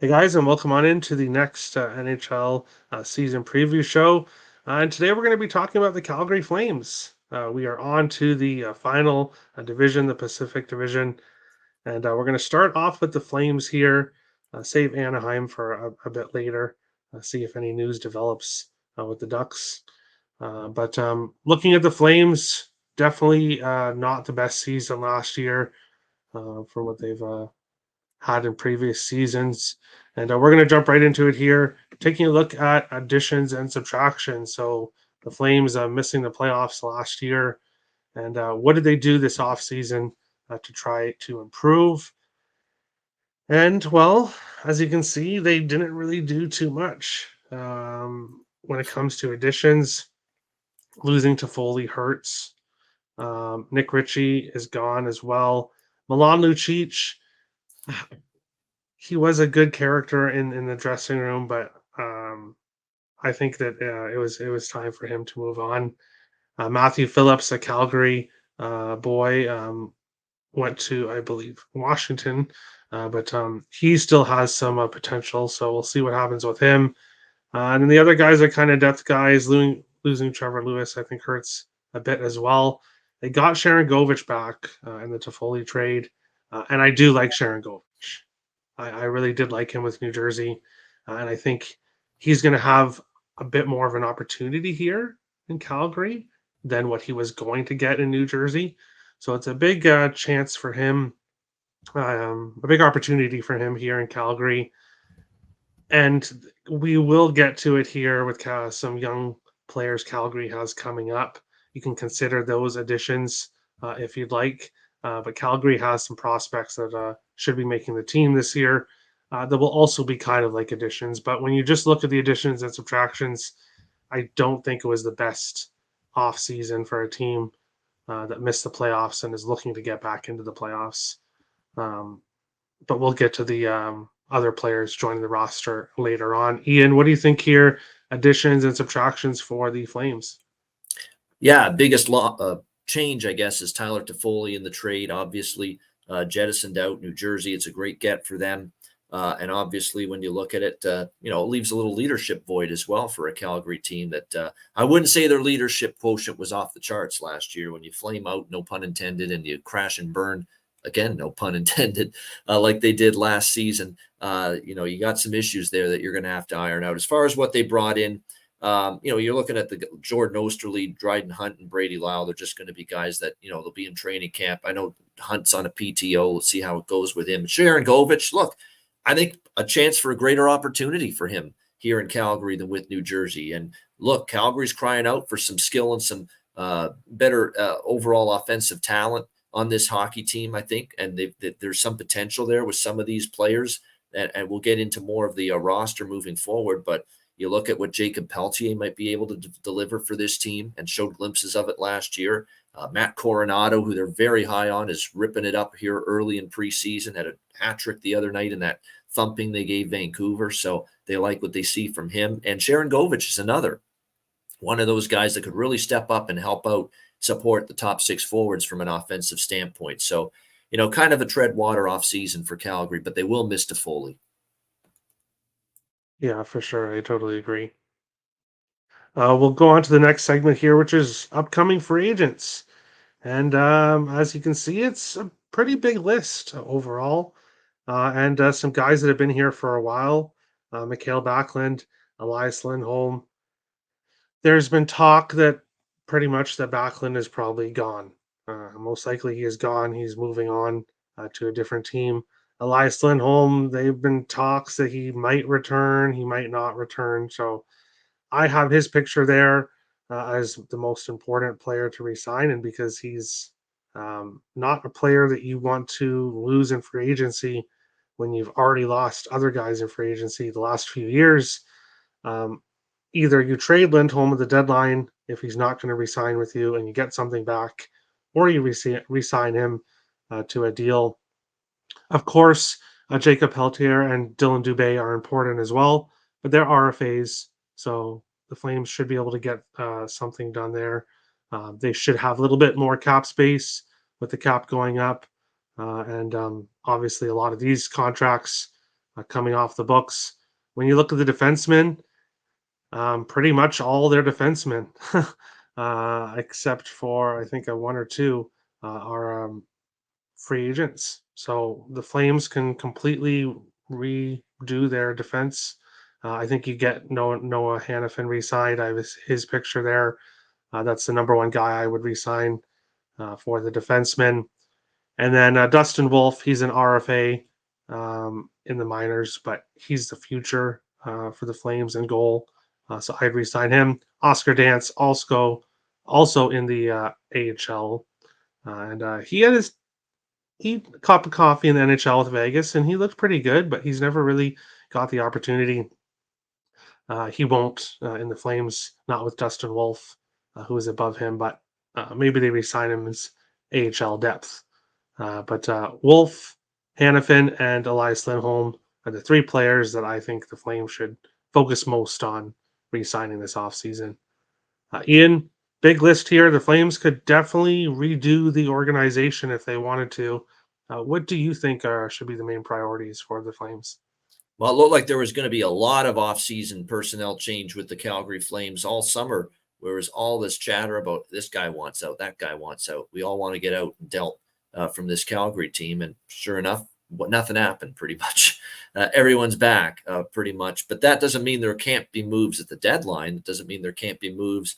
Hey guys, and welcome on into the next NHL season preview show. And today we're going to be talking about the Calgary Flames. We are on to the final division, the Pacific Division, and we're going to start off with the Flames here, save Anaheim for a bit later, see if any news develops with the Ducks. But looking at the Flames, definitely not the best season last year from what they've had in previous seasons. And we're going to jump right into it here, taking a look at additions and subtractions. So the Flames missing the playoffs last year. And what did they do this offseason to try to improve? And well, as you can see, they didn't really do too much when it comes to additions. Losing to Foley hurts. Nick Ritchie is gone as well. Milan Lucic, he was a good character in the dressing room, but I think that it was time for him to move on. Matthew Phillips, a Calgary boy, went to, I believe, Washington, but he still has some potential. So we'll see what happens with him. And then the other guys are kind of depth guys. Losing Trevor Lewis, I think, hurts a bit as well. They got Sharon Govich back in the Toffoli trade, and I do like Sharon Govich. I really did like him with New Jersey, and I think he's going to have a bit more of an opportunity here in Calgary than what he was going to get in New Jersey. So it's a big chance for him, a big opportunity for him here in Calgary. And we will get to it here with some young players Calgary has coming up. You can consider those additions if you'd like. But Calgary has some prospects that should be making the team this year. That will also be kind of like additions. But when you just look at the additions and subtractions, I don't think it was the best off season for a team that missed the playoffs and is looking to get back into the playoffs. Um, but we'll get to the other players joining the roster later on. Ian, what do you think here? Additions and subtractions for the Flames. Yeah, biggest change, I guess, is Tyler Toffoli in the trade. Obviously, jettisoned out New Jersey. It's a great get for them. And obviously, when you look at it, it leaves a little leadership void as well for a Calgary team that I wouldn't say their leadership quotient was off the charts last year. When you flame out, no pun intended, and you crash and burn, again, no pun intended, like they did last season, you got some issues there that you're going to have to iron out. As far as what they brought in, you're looking at the Jordan Osterley, Dryden Hunt, and Brady Lyle. They're just going to be guys that, they'll be in training camp. I know Hunt's on a PTO. Let's see how it goes with him. Sharon Govich, look, I think a chance for a greater opportunity for him here in Calgary than with New Jersey. And look, Calgary's crying out for some skill and some better overall offensive talent on this hockey team, I think. And there's some potential there with some of these players. And we'll get into more of the roster moving forward. But you look at what Jacob Pelletier might be able to deliver for this team and showed glimpses of it last year. Matt Coronado, who they're very high on, is ripping it up here early in preseason. Had a hat trick the other night in that thumping they gave Vancouver. So they like what they see from him. And Sharon Govich is another one of those guys that could really step up and help out, support the top six forwards from an offensive standpoint. So, kind of a tread water off season for Calgary, but they will miss Toffoli. Yeah, for sure. I totally agree. We'll go on to the next segment here, which is upcoming free agents. And as you can see, it's a pretty big list overall. And some guys that have been here for a while. Mikhail Backlund, Elias Lindholm. There's been talk that pretty much that Backlund is probably gone. Most likely he is gone. He's moving on to a different team. Elias Lindholm, they've been talks that he might return, he might not return. So I have his picture there as the most important player to resign, and because he's not a player that you want to lose in free agency when you've already lost other guys in free agency the last few years. Um, Either you trade Lindholm at the deadline if he's not going to resign with you and you get something back, or you resign him to a deal. Of course, Jacob Pelletier and Dylan Dubé are important as well, but they're RFAs, so the Flames should be able to get something done there. They should have a little bit more cap space with the cap going up, and obviously a lot of these contracts coming off the books. When you look at the defensemen, pretty much all their defensemen, except for I think a one or two, are free agents. So the Flames can completely redo their defense. I think you get Noah Hannafin re-signed. I was his picture there. That's the number one guy I would resign for the defenseman. And then Dustin Wolf, he's an RFA in the minors, but he's the future for the Flames in goal. So I'd resign him. Oscar Dance also in the AHL, and he had his cup of coffee in the NHL with Vegas, and he looked pretty good, but he's never really got the opportunity. He won't in the Flames, not with Dustin Wolf, who is above him, but maybe they resign him as AHL depth. But Wolf, Hannafin, and Elias Lindholm are the three players that I think the Flames should focus most on re-signing this offseason. Ian, big list here. The Flames could definitely redo the organization if they wanted to. What do you think should be the main priorities for the Flames? Well, it looked like there was going to be a lot of offseason personnel change with the Calgary Flames all summer. Where was all this chatter about this guy wants out, that guy wants out. We all want to get out and dealt from this Calgary team. And sure enough, nothing happened pretty much. Everyone's back pretty much. But that doesn't mean there can't be moves at the deadline. It doesn't mean there can't be moves.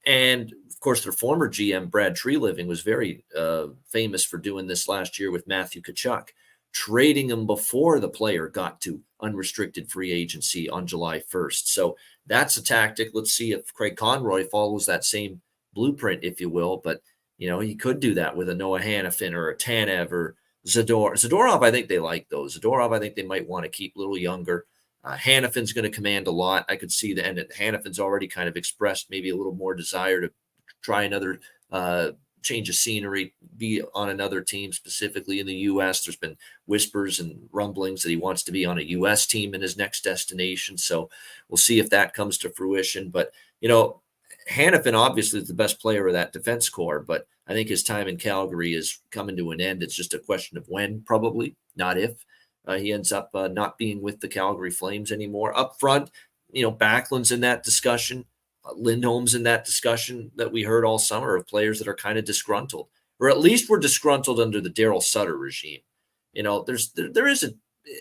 And of course, their former GM, Brad Treliving, was very famous for doing this last year with Matthew Tkachuk, trading him before the player got to unrestricted free agency on July 1st. So that's a tactic. Let's see if Craig Conroy follows that same blueprint, if you will. But, he could do that with a Noah Hannafin or a Tanev or Zadorov, I think they like those. Zadorov, I think they might want to keep a little younger. Hannafin's going to command a lot. I could see the end. Hannafin's already kind of expressed maybe a little more desire to try another change of scenery, be on another team, specifically in the U.S. There's been whispers and rumblings that he wants to be on a U.S. team in his next destination. So we'll see if that comes to fruition. But, Hannafin obviously is the best player of that defense core, but I think his time in Calgary is coming to an end. It's just a question of when, probably, not if. He ends up not being with the Calgary Flames anymore. Up front, Backlund's in that discussion. Lindholm's in that discussion that we heard all summer of players that are kind of disgruntled, or at least were disgruntled under the Daryl Sutter regime. There is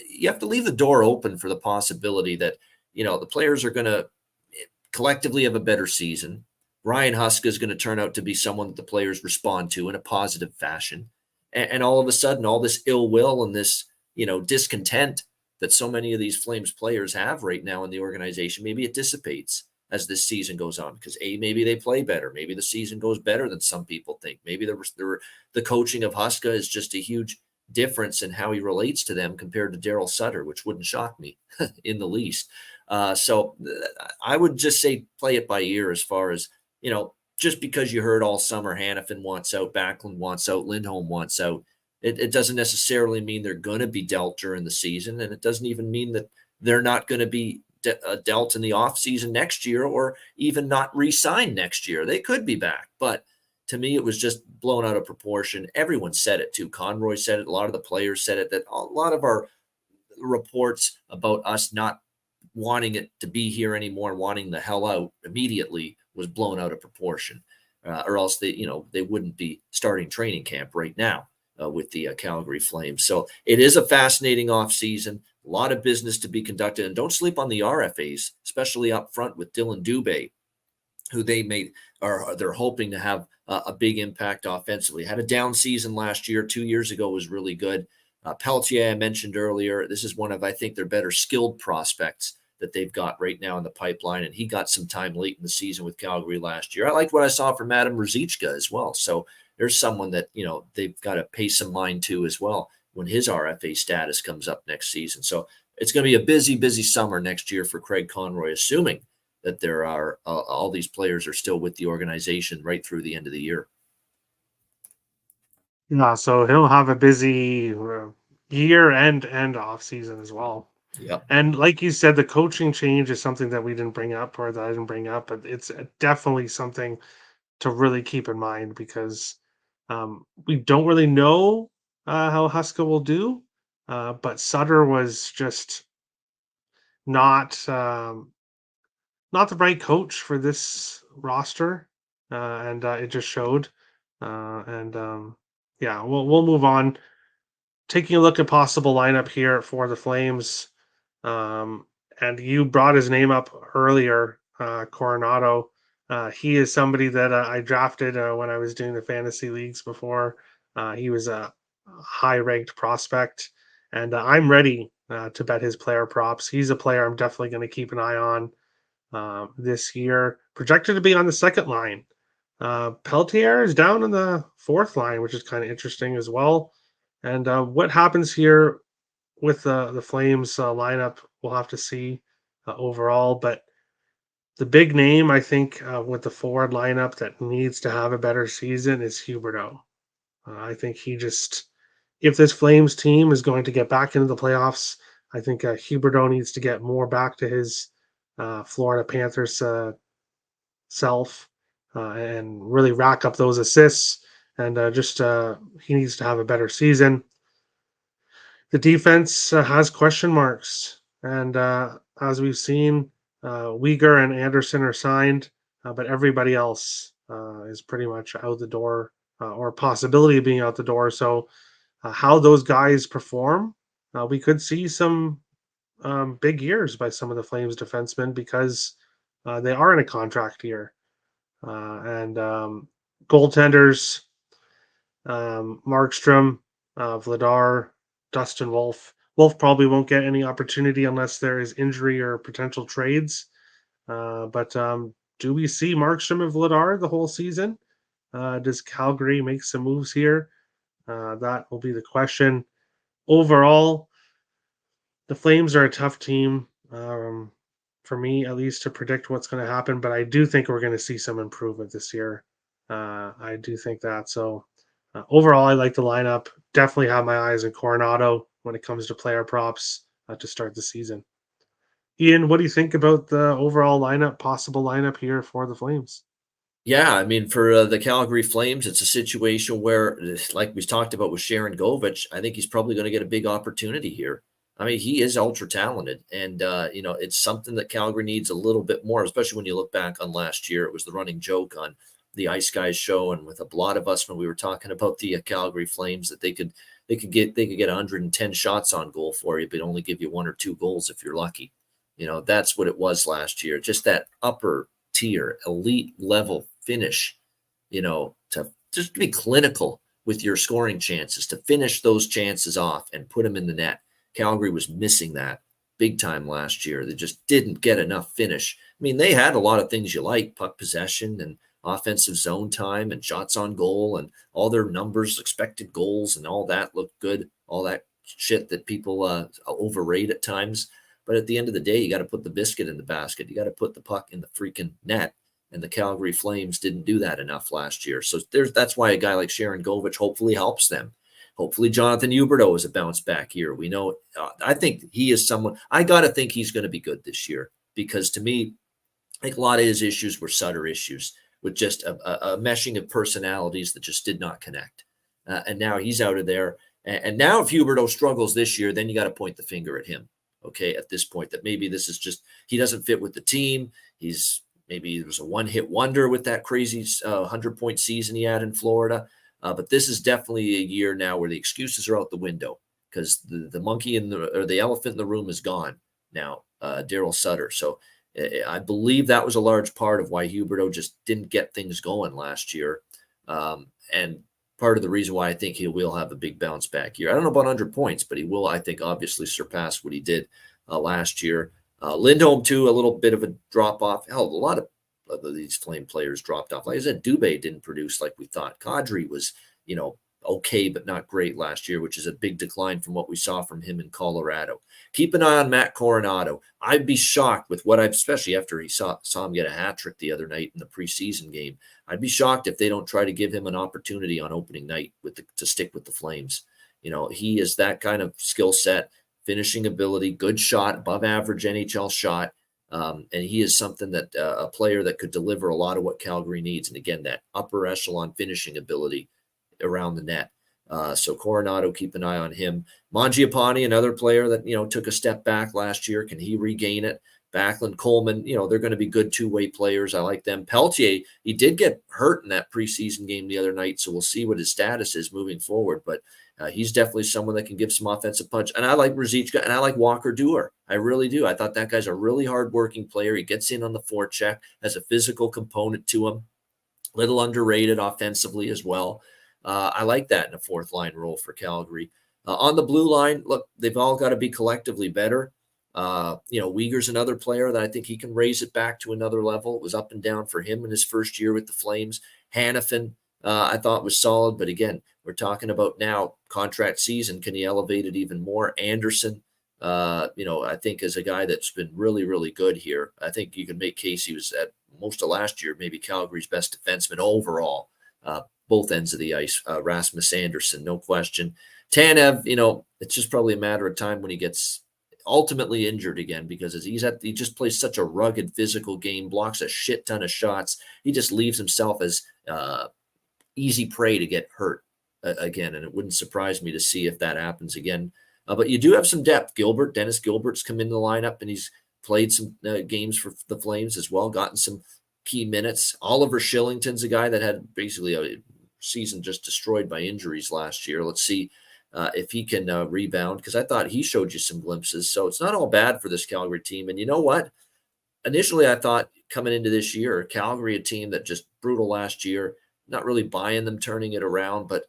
you have to leave the door open for the possibility that, the players are going to collectively have a better season. Ryan Huska is going to turn out to be someone that the players respond to in a positive fashion. And all of a sudden, all this ill will and this, discontent that so many of these Flames players have right now in the organization, maybe it dissipates as this season goes on because maybe they play better. Maybe the season goes better than some people think. Maybe the coaching of Huska is just a huge difference in how he relates to them compared to Daryl Sutter, which wouldn't shock me in the least. So I would just say play it by ear as far as, just because you heard all summer Hannafin wants out, Backlund wants out, Lindholm wants out, it doesn't necessarily mean they're going to be dealt during the season. And it doesn't even mean that they're not going to be dealt in the offseason next year or even not re-signed next year. They could be back. But to me, it was just blown out of proportion. Everyone said it too. Conroy said it. A lot of the players said it, that a lot of our reports about us not wanting it to be here anymore, wanting the hell out immediately was blown out of proportion. Or else they wouldn't be starting training camp right now with the Calgary Flames. So it is a fascinating offseason, a lot of business to be conducted. And don't sleep on the RFAs, especially up front with Dylan Dubé, who they're hoping to have a big impact offensively. Had a down season last year. 2 years ago was really good. Pelletier, I mentioned earlier, this is one of, I think, their better skilled prospects that they've got right now in the pipeline. And he got some time late in the season with Calgary last year. I liked what I saw from Adam Ruzicka as well. So there's someone that, they've got to pay some mind to as well when his RFA status comes up next season. So it's going to be a busy, busy summer next year for Craig Conroy, assuming that there are all these players are still with the organization right through the end of the year. Yeah, so he'll have a busy year and off season as well. Yep. And like you said, the coaching change is something that we didn't bring up or that I didn't bring up, but it's definitely something to really keep in mind because we don't really know how Huska will do. but Sutter was just not not the right coach for this roster, and it just showed. And Yeah, we'll move on. Taking a look at possible lineup here for the Flames, um, and you brought his name up earlier, Coronado. He is somebody that I drafted when I was doing the fantasy leagues before. He was a high ranked prospect, and I'm ready to bet his player props. He's a player I'm definitely going to keep an eye on this year. Projected to be on the second line. Peltier is down on the fourth line, which is kind of interesting as well. And what happens here with the Flames lineup, we'll have to see overall. But the big name, I think, with the forward lineup that needs to have a better season is Huberdeau. I think he just, if this Flames team is going to get back into the playoffs, I think Huberdeau needs to get more back to his Florida Panthers self and really rack up those assists. And just he needs to have a better season. The defense has question marks, and as we've seen, Uyghur and Anderson are signed, but everybody else is pretty much out the door, or possibility of being out the door. So, how those guys perform, we could see some big years by some of the Flames defensemen because they are in a contract year. And Goaltenders, Markstrom, Vladar, Dustin Wolf. Wolf probably won't get any opportunity unless there is injury or potential trades. But Do we see Markstrom and Vladar the whole season? Does Calgary make some moves here? That will be the question. Overall, the Flames are a tough team, for me at least, to predict what's going to happen. But I do think we're going to see some improvement this year. I do think that. So overall, I like the lineup. Definitely have my eyes on Coronado when it comes to player props to start the season. Ian, what do you think about the overall lineup, possible lineup here for the Flames? Yeah, I mean, for the Calgary Flames, it's a situation where, like we talked about with Sharon Govich, I think he's probably going to get a big opportunity here. I mean, he is ultra talented, and it's something that Calgary needs a little bit more, especially when you look back on last year. It was the running joke on the Ice Guys show, and with a lot of us when we were talking about the Calgary Flames, that they could get 110 shots on goal for you, but only give you 1 or 2 goals if you're lucky. That's what it was last year. Just that upper tier, elite level finish, to just be clinical with your scoring chances, to finish those chances off and put them in the net. Calgary was missing that big time last year. They just didn't get enough finish. I mean, they had a lot of things you like, puck possession and offensive zone time and shots on goal and all their numbers, expected goals and all that looked good, all that shit that people overrate at times. But at the end of the day, you got to put the biscuit in the basket. You got to put the puck in the freaking net. And the Calgary Flames didn't do that enough last year. So that's why a guy like Sharon Govich hopefully helps them. Hopefully Jonathan Huberdeau is a bounce back year. We know, I think he is someone, I got to think he's going to be good this year, because to me, I think a lot of his issues were Sutter issues with just a meshing of personalities that just did not connect. And now he's out of there. And now if Huberdeau struggles this year, then you got to point the finger at him. Okay, at this point, that maybe this is just, he doesn't fit with the team. Maybe it was a one-hit wonder with that crazy 100-point season he had in Florida. But this is definitely a year now where the excuses are out the window, because the monkey or the elephant in the room is gone now, Daryl Sutter. So I believe that was a large part of why Huberdeau just didn't get things going last year. And part of the reason why I think he will have a big bounce back year. I don't know about 100 points, but he will, I think, obviously surpass what he did last year. Lindholm, too, a little bit of a drop off. Hell, a lot of these Flame players dropped off. Like I said, Dubé didn't produce like we thought. Kadri was, okay, but not great last year, which is a big decline from what we saw from him in Colorado. Keep an eye on Matt Coronado. I'd be shocked with especially after he saw him get a hat trick the other night in the preseason game. I'd be shocked if they don't try to give him an opportunity on opening night to stick with the Flames. He is that kind of skill set, finishing ability, good shot, above average NHL shot. And he is something that a player that could deliver a lot of what Calgary needs. And again, that upper echelon finishing ability around the net. So Coronado, keep an eye on him. Mangiapane, another player that took a step back last year. Can he regain it? Backlund, Coleman, they're going to be good two-way players. I like them. Peltier, he did get hurt in that preseason game the other night, so we'll see what his status is moving forward. But he's definitely someone that can give some offensive punch. And I like Ruzicka, and I like Walker Duehr. I really do. I thought that guy's a really hard-working player. He gets in on the forecheck, has a physical component to him, little underrated offensively as well. I like that in a fourth line role for Calgary. On the blue line, look, they've all got to be collectively better. Uyghur's another player that I think he can raise it back to another level. It was up and down for him in his first year with the Flames. Hanifin, I thought was solid, but again, we're talking about now contract season. Can he elevate it even more? Anderson, I think is a guy that's been really, really good here. I think you can make case he was at most of last year, maybe Calgary's best defenseman overall, both ends of the ice. Rasmus Anderson, no question. Tanev, it's just probably a matter of time when he gets ultimately injured again, because he just plays such a rugged physical game, blocks a shit ton of shots. He just leaves himself as easy prey to get hurt again, and it wouldn't surprise me to see if that happens again. But you do have some depth. Dennis Gilbert's come in the lineup, and he's played some games for the Flames as well, gotten some key minutes. Oliver Shillington's a guy that had basically a season just destroyed by injuries last year. Let's see if he can rebound, because I thought he showed you some glimpses. So it's not all bad for this Calgary team. And you know what? Initially, I thought coming into this year, Calgary, a team that just brutal last year, not really buying them turning it around. But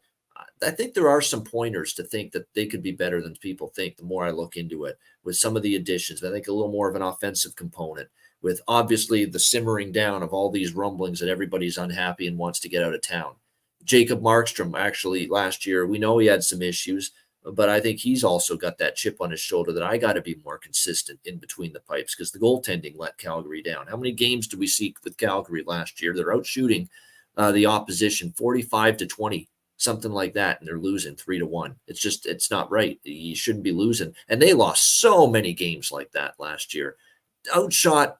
I think there are some pointers to think that they could be better than people think the more I look into it with some of the additions. I think a little more of an offensive component, with obviously the simmering down of all these rumblings that everybody's unhappy and wants to get out of town. Jacob Markstrom, actually, last year, we know he had some issues, but I think he's also got that chip on his shoulder that I got to be more consistent in between the pipes, because the goaltending let Calgary down. How many games did we see with Calgary last year? They're out shooting the opposition 45-20, something like that, and they're losing 3-1. It's not right. You shouldn't be losing. And they lost so many games like that last year. Outshooting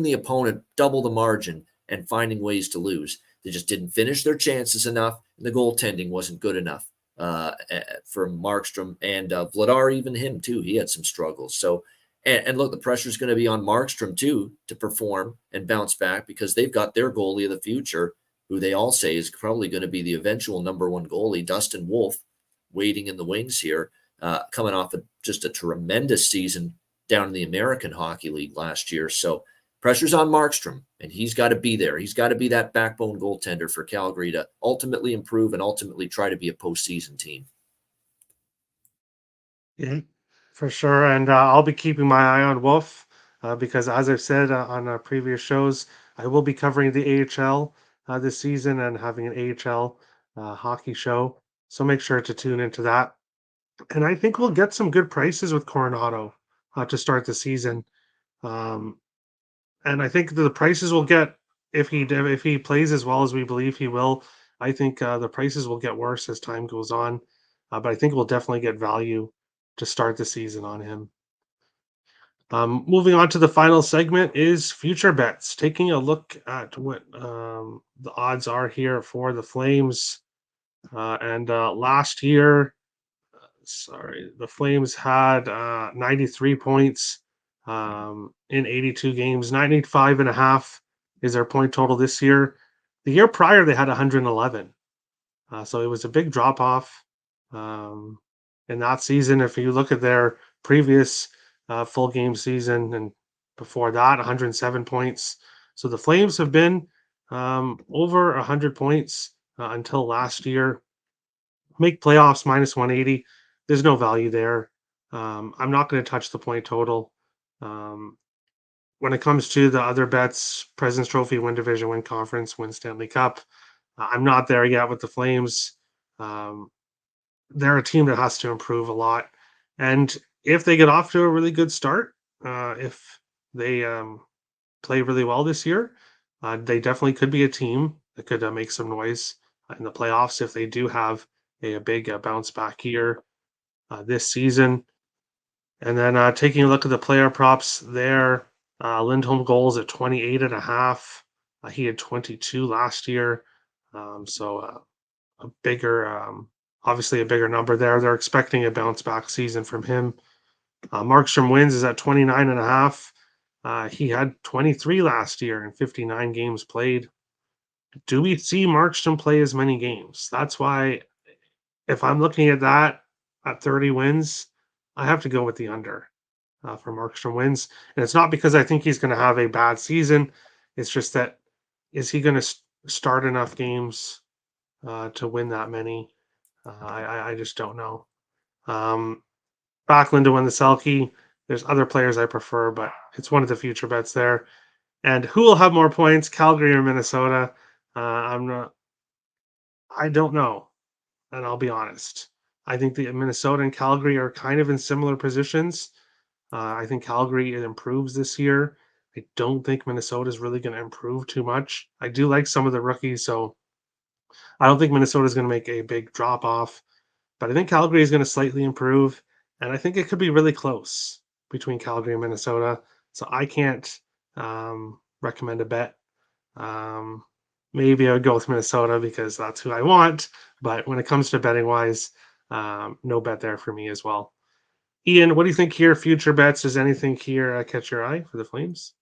the opponent, double the margin, and finding ways to lose. They just didn't finish their chances enough, and the goaltending wasn't good enough for Markstrom and Vladar. Even him too, he had some struggles. So, and look, the pressure is going to be on Markstrom too to perform and bounce back, because they've got their goalie of the future, who they all say is probably going to be the eventual number one goalie, Dustin Wolf, waiting in the wings here, coming off of just a tremendous season down in the American Hockey League last year. So pressure's on Markstrom, and he's got to be there. He's got to be that backbone goaltender for Calgary to ultimately improve and ultimately try to be a postseason team. Yeah, for sure. And I'll be keeping my eye on Wolf because, as I've said on previous shows, I will be covering the AHL this season and having an AHL hockey show. So make sure to tune into that. And I think we'll get some good prices with Coronado to start the season. Um, and I think the prices will get, if he plays as well as we believe he will. I think the prices will get worse as time goes on, but I think we'll definitely get value to start the season on him. Moving on to the final segment is future bets. Taking a look at what the odds are here for the Flames. And last year, the Flames had 93 points in 82 games. 95.5 is their point total this year. The year prior, they had 111. So it was a big drop off in that season. If you look at their previous full game season and before that, 107 points. So the Flames have been over 100 points until last year. Make playoffs minus 180. There's no value there. I'm not going to touch the point total. When it comes to the other bets, President's Trophy, win division, win conference, win Stanley Cup, I'm not there yet with the Flames. They're a team that has to improve a lot. And if they get off to a really good start, if they play really well this year, they definitely could be a team that could make some noise in the playoffs if they do have a big bounce back year this season. And then taking a look at the player props there, Lindholm goals at 28.5. He had 22 last year. So a bigger obviously a bigger number there. They're expecting a bounce back season from him. Markstrom wins is at 29.5. He had 23 last year in 59 games played. Do we see Markstrom play as many games? That's why, if I'm looking at that at 30 wins, I have to go with the under for Markstrom wins. And it's not because I think he's going to have a bad season. It's just that, is he going to start enough games to win that many? I just don't know. Backlund to win the Selkie. There's other players I prefer, but it's one of the future bets there. And who will have more points, Calgary or Minnesota? I'm not. I don't know, and I'll be honest. I think the Minnesota and Calgary are kind of in similar positions. I think Calgary improves this year. I don't think Minnesota is really going to improve too much. I do like some of the rookies, so I don't think Minnesota is going to make a big drop off. But I think Calgary is going to slightly improve, and I think it could be really close between Calgary and Minnesota. So I can't recommend a bet. Um, Maybe I would go with Minnesota because that's who I want. But when it comes to betting wise, no bet there for me as well. Ian, what do you think here? Future bets? Does anything here catch your eye for the Flames?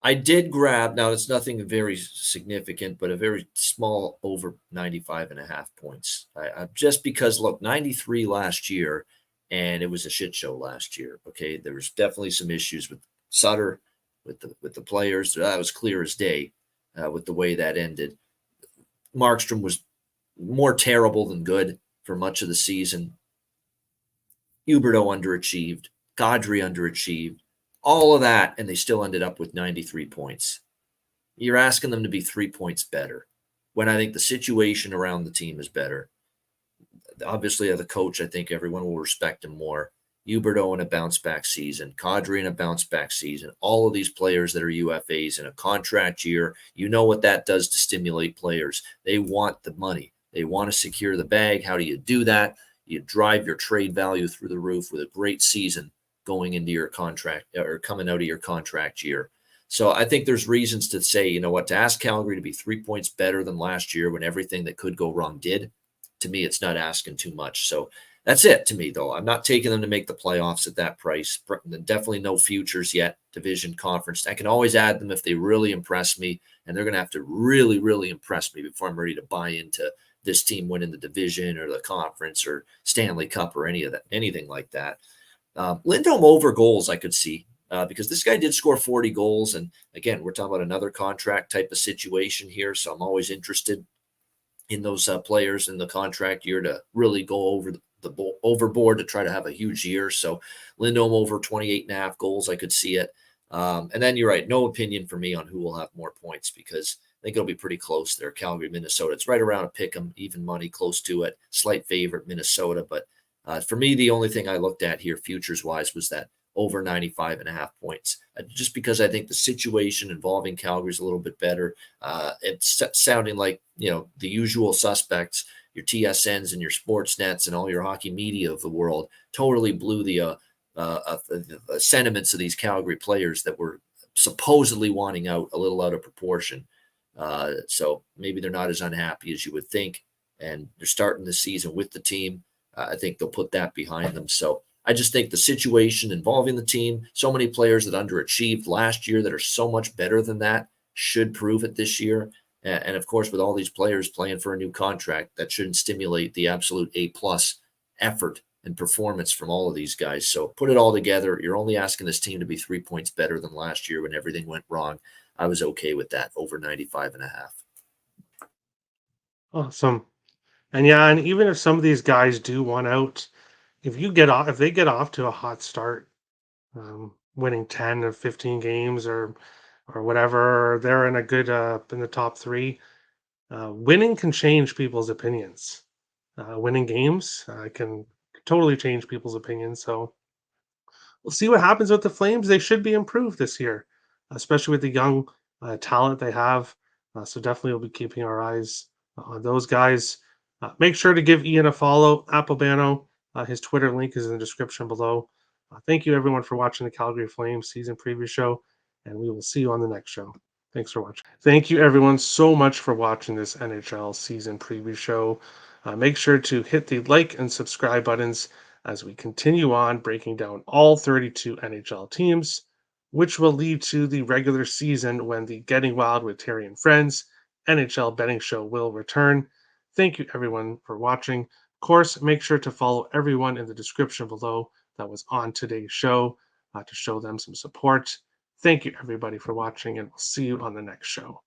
I did grab, now it's nothing very significant, but a very small over 95.5 points. Just because, look, 93 last year, and it was a shit show last year. Okay. There was definitely some issues with Sutter, with the players. That was clear as day with the way that ended. Markstrom was more terrible than good for much of the season. Huberto underachieved. Gaudry underachieved. All of that, and they still ended up with 93 points. You're asking them to be 3 points better when I think the situation around the team is better. Obviously, as a coach, I think everyone will respect him more. Huberto in a bounce back season, Kadri in a bounce back season, all of these players that are UFAs in a contract year, you know what that does to stimulate players. They want the money. They want to secure the bag. How do you do that? You drive your trade value through the roof with a great season going into your contract or coming out of your contract year. So I think there's reasons to say, you know what, to ask Calgary to be 3 points better than last year when everything that could go wrong did, to me, it's not asking too much. So that's it to me, though. I'm not taking them to make the playoffs at that price. Definitely no futures yet, division conference. I can always add them if they really impress me, and they're going to have to really, really impress me before I'm ready to buy into this team winning the division or the conference or Stanley Cup or any of that, anything like that. Lindholm over goals I could see because this guy did score 40 goals. And again, we're talking about another contract type of situation here. So I'm always interested in those players in the contract year to really go over the overboard to try to have a huge year. So Lindholm over 28.5 goals, I could see it. And then you're right, no opinion for me on who will have more points because I think it'll be pretty close there. Calgary, Minnesota. It's right around a pick 'em, even money, close to it. Slight favorite, Minnesota. But for me, the only thing I looked at here futures wise was that over 95.5 points, just because I think the situation involving Calgary is a little bit better. It's sounding like, the usual suspects, your TSNs and your sports nets and all your hockey media of the world totally blew the sentiments of these Calgary players that were supposedly wanting out a little out of proportion. So maybe they're not as unhappy as you would think. And they're starting the season with the team. I think they'll put that behind them. So I just think the situation involving the team, so many players that underachieved last year that are so much better than that should prove it this year. And of course, with all these players playing for a new contract, that shouldn't stimulate the absolute A+ effort and performance from all of these guys. So put it all together. You're only asking this team to be 3 points better than last year when everything went wrong. I was okay with that over 95.5. Awesome. And yeah, and even if some of these guys do one out, if they get off to a hot start, winning 10 or 15 games or whatever, or they're in a good in the top three. Winning can change people's opinions. Winning games can totally change people's opinions. So we'll see what happens with the Flames. They should be improved this year, especially with the young talent they have. So definitely we'll be keeping our eyes on those guys. Make sure to give Ian a follow, Applebano. His Twitter link is in the description below. Thank you everyone for watching the Calgary Flames season preview show, and we will see you on the next show. Thanks for watching. Thank you everyone so much for watching this NHL season preview show. Make sure to hit the like and subscribe buttons as we continue on breaking down all 32 NHL teams, which will lead to the regular season when the Getting Wild with Terry and Friends NHL betting show will return. Thank you, everyone, for watching. Of course, make sure to follow everyone in the description below that was on today's show to show them some support. Thank you, everybody, for watching, and we'll see you on the next show.